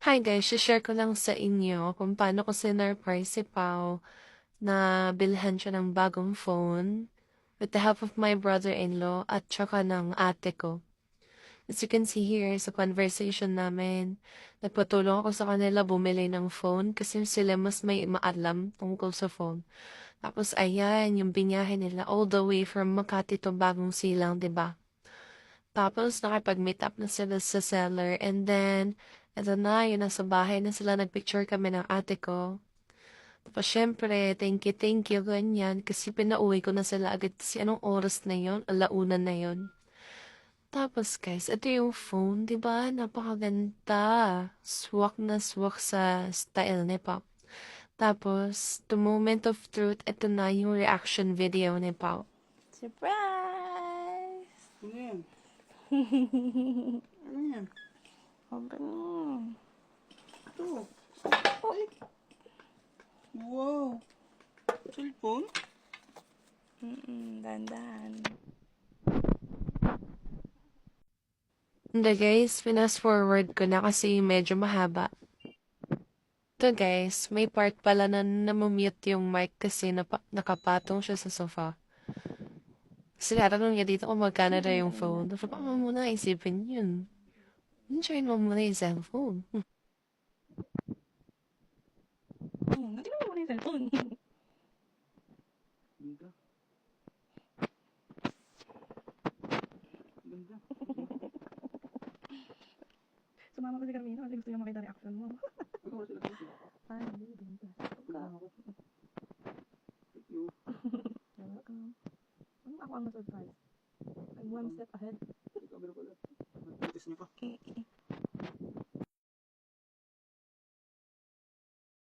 Hi guys, share ko lang sa inyo kung paano ko sinurprise si Pao na bilhan siya ng bagong phone with the help of my brother-in-law at tsaka ng ate ko. As you can see here sa conversation namin, nagpatulong ako sa kanila bumili ng phone kasi sila mas may maalam tungkol sa phone. Tapos ayan, yung binyahe nila all the way from Makati to Bagong Silang, 'di ba? Tapos nakipag-meet up na sila sa seller and then eto na, yun nasa bahay na sila, nagpicture kami ng ate ko. Tapos syempre, thank you, ganyan. Kasi pinauwi ko na sila agad kasi anong oras na yon, alauna na yon. Tapos guys, ito yung phone, di ba? Napakaganda. Swak na swak sa style ni Pop. Tapos, the moment of truth, ito na yung reaction video ni Pop. Surprise! Ano yan? Ano yan? Open mo. Ito. Ay. Wow. Cellphone? Dandan. Hindi guys, fast forward ko na kasi medyo mahaba. Ito guys, may part pala na namumute yung mic kasi nakapatong siya sa sofa. Sinatanong niya dito kung magkano na yung phone. Dapat pa mo muna isipin yun. Enjoyin mo muna yung cellphone. Natingnan mo muna yung cellphone. Ganda. Ganda. Sumama ko si Carmina kasi gusto niya makita reaction mo. Ikaw sila dito. Ay, hindi. Ganda. Tignan ako. Thank you. You're welcome. Ako ang na-surprise. I'm one step ahead. Ikaw meron pala. Mag-practice niyo pa.